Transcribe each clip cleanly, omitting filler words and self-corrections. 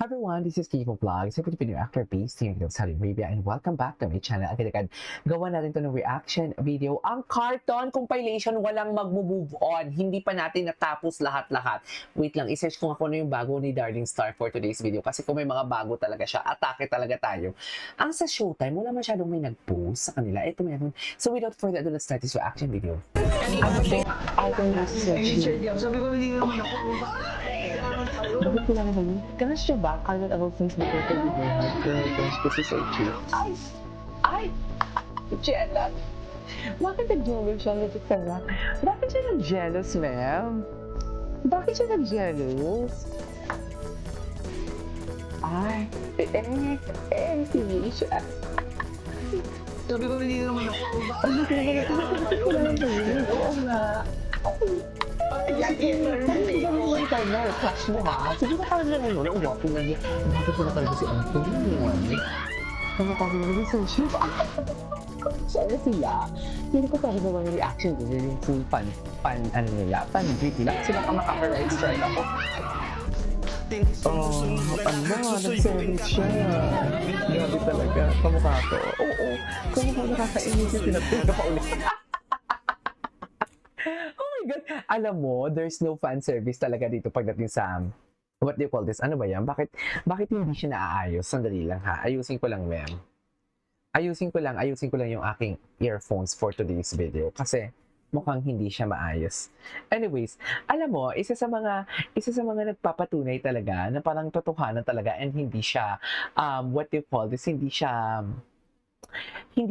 Hi everyone, this is Kiko Vlogs, a Filipino actor based in Saudi Arabia, and welcome back to my channel. Agad-agad, gawa natin to ng reaction video. Ang cartoon compilation, walang mag-move on. Hindi pa natin natapos lahat-lahat. Wait lang, isearch ko nga kung ano yung bago ni Darling Star for today's video. Kasi kung may mga bago talaga siya, atake talaga tayo. Ang sa Showtime, wala masyadong may nag-post sa kanila. Ito meron. So without further ado, let's start this reaction video. Ano po? Ako na search. Sabi ko, hindi naman ako. Bakit ko lang naman? Kaya siya ba? Kaya ako since nag-record with my husband, kaya ko si Sochi. Ay! Jenna! Bakit nag-jealous siya nito ka na? Bakit siya nag-jealous, ma'am? Bakit siya nag-jealous? Ay! Hindi siya. Sabi ko, hindi naman ako. Ano ka naman? Bakit ko lang naman? Oo nga. Crush mo ha? Sige na parang lang yun. Ang wapo nga niya. Bakit ko na talaga si Anthony? Nakakagulong sa ship. Sana sila. Hindi ko talaga naman yung reaction ko. Yung full fan grid nila. Sila pa makaka-right strike ako. Nag-service siya. Grabe talaga. Kamukha ko. Oo. Kamukha nakakainis yung pinagpinta pa ulit. God. Alam mo, there's no fan service talaga dito pagdating sa, what do you call this? Ano ba yan? Bakit hindi siya naaayos? Sandali lang ha. Ayusin ko lang, ma'am. Ayusin ko lang yung aking earphones for today's video. Kasi mukhang hindi siya maayos. Anyways, alam mo, isa sa mga nagpapatunay talaga na parang totohanan talaga and hindi siya, what do you call this? Hindi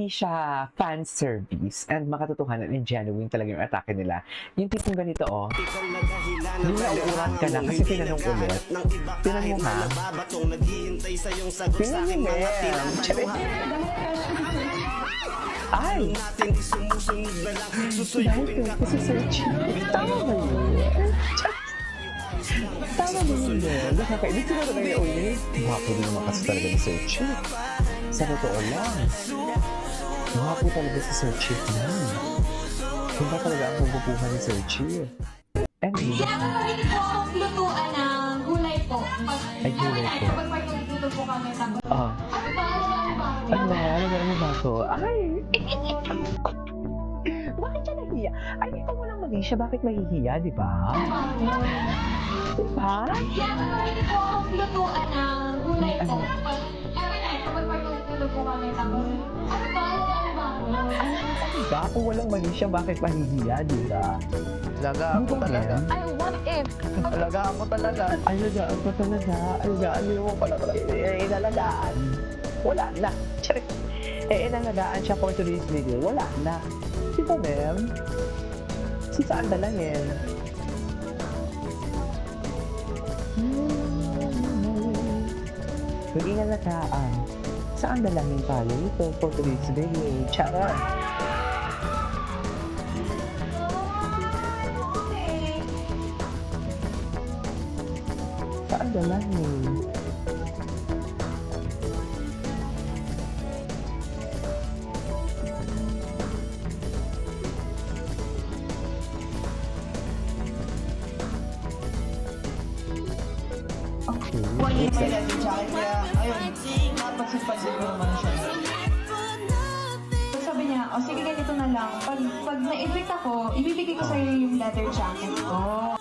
siya fan service and makatotohanan and genuine talaga yung atake nila. Yung tipong ganito, oh. Yung nauuran ka na kasi tinanong ulit. Tinan mo ha. Tinan mo, ma'am. Ay! Dahil ko kasi search. Tama ba yun? Tama ba yun, ma'am? Nakakainis sila talaga yung ulit. Wapo din naman kasi talaga yung search. Sa totoo lang. Wapo talaga si Searchy na. Hindi talaga ang mabubuhan ni Searchy. And Ginagawa po akong lutuan ng gulay po. Ay, gulay po. Kapag may nagluto po kami sa gulay. Ano ba ito? Ay! Bakit siya nahiya? Ay, ito mo lang mali siya. Bakit mahihiya, di ba? Diba? Ginagawa po akong lutuan ng gulay po. Every night, kapag may nagluto po kami sa gulay. Diba? Kung walang mali siya, bakit mahihiya, di ba? Alagaan ko talaga. Ay, what if? Alagaan ko talaga. Alagaan ko talaga. Alagaan mo pala talaga. Inalagaan. Wala na. Charik. Inalagaan siya for today's video. Wala na. Di ba, ma'am? Si saan dalangin? Yung inalagaan. Saan dalangin tayo ito for today's video? Charot. Saan dalangin? Okay. May leather jacket kaya, ayun, napansin-pansin ko naman siya. So sabi niya, o sige ganito na lang. Pag na-evict ako, ibibigay ko sa'yo yung leather jacket ko.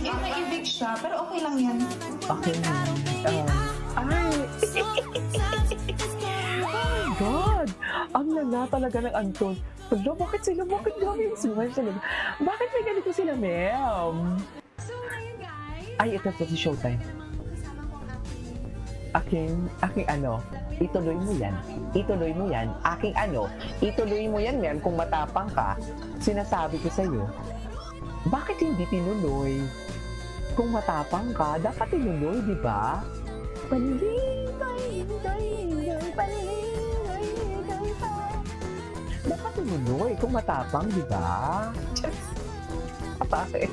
If na-evict siya, pero okay lang yan. Okay. Ay! Oh my God! Ang lala talaga ng Anton. Hala, bakit grabe yung smile talaga? Bakit may ganito sila, ma'am? So ngayon guys, Ay, ito si Showtime. Aking ano, ituloy mo yan. Ituloy mo yan, ma'am, kung matapang ka. Sinasabi ko sa'yo. Bakit hindi tinuloy? Kung matapang ka, dapat tinuloy, di ba? Dapat tinuloy kung matapang, di ba? Atake.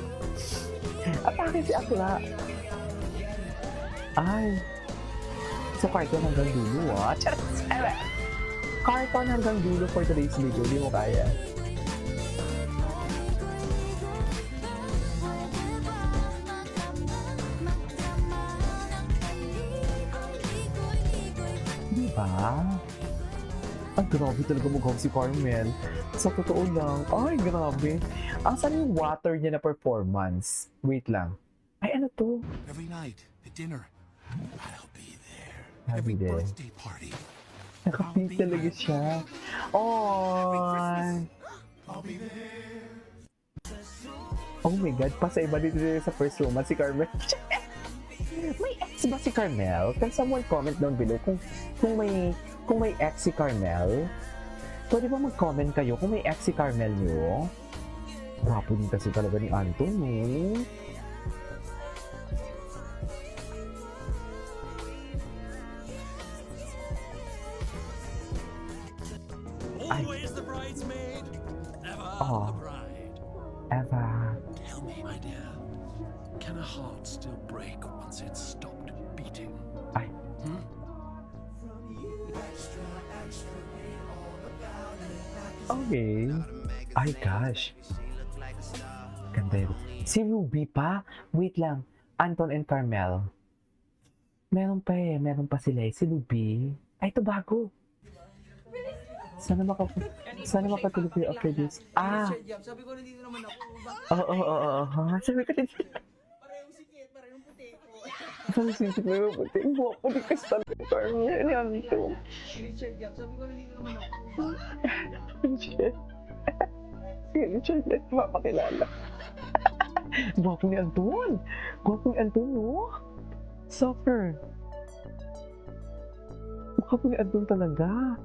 Atake si Akla. Ay. So, cartoon hanggang dulo, ah. Cartoon hanggang dulo for today's video. Di mo kaya. Diba? Ang grabe talaga mag-home si Carmel. Sa totoo lang. Ay, grabe. Asan yung water niya na performance? Wait lang. Ay, ano to? Every night at dinner, I'll be there. I'll be Every there. birthday party, Nakapit talaga siya. Oh, oh my God, pasaiba dito sa first romance si Carmel. May ex ba si Carmel? Can someone comment down below kung may ex si Carmel? Pwede ba mag-comment kayo kung may ex si Carmel nyo? Gwapo din kasi talaga ni Anton, eh. always the bridesmaid, never Oh. the bride. Eva. Tell me, my dear, can a heart still break once it's stopped beating? Ay. Okay. Ay, gosh. Ganda yun. Si Ruby pa? Wait lang. Anton and Carmel. Meron pa eh. Meron pa sila eh. Si Ruby. Ay, ito bago. Sana makatulog kayo after this. Ah! Sabi ko, nandito naman ako. Oo. Sabi ko din. Parehong sikit, parehong puti ko. Ang sisip na yung puti. Buwak di kasi talaga. Carmel. Yan ito. Richard Gap, sabi ko, nandito naman ako. Shit. Si Richard, let's mapakilala. Gwapo ni Anton. Gwapo ni Anton, no? Soccer. Gwapo ni Anton talaga.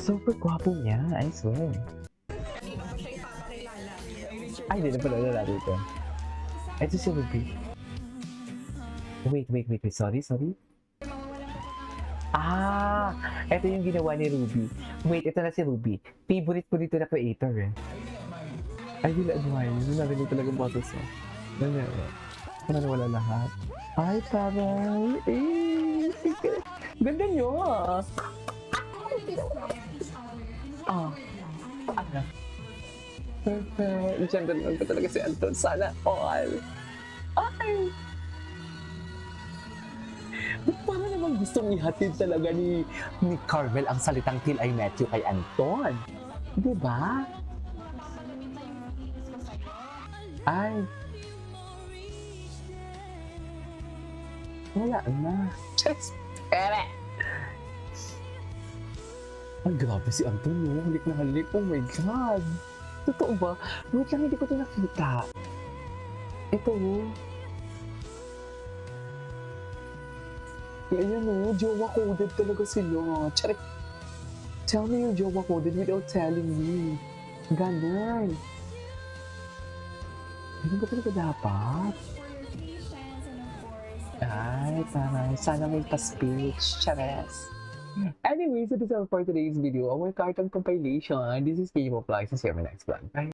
Super gwapo niya, I swear. Ay, hindi na pala lalaki ito. Ito si Ruby. Wait. Sorry. Ah! Ito yung ginawa ni Ruby. Wait, ito na si Ruby. Favorite ko dito na creator eh. Ay, hindi na admire. Hindi na rin talaga boses mo. Wala lahat. Ay, parang... Eh, sige. Ganda nyo ah. Ah. Ano? Perfect. Gentleman ko talaga si Anton. Sana all. Ay! Para naman gustong ihatid talaga ni Carmel ang salitang Till I Met You kay Anton. Diba? Ay. Wala na. Just pere. Ay, grabe si Anton, no? Halik na halik. Oh my God. Totoo ba? Wait lang, hindi ko ito nakita. Ito, oh. Ayan, oh. Jowa coded talaga sila. Charik. Tell me yung jowa coded without telling me. Ganon. Ganun ba talaga dapat? Ay, taray. Sana may pa-speech. Chares. Anyways, that is all for today's video. Our cartoon compilation. This is K-pop Likes. See you in my next vlog. Bye.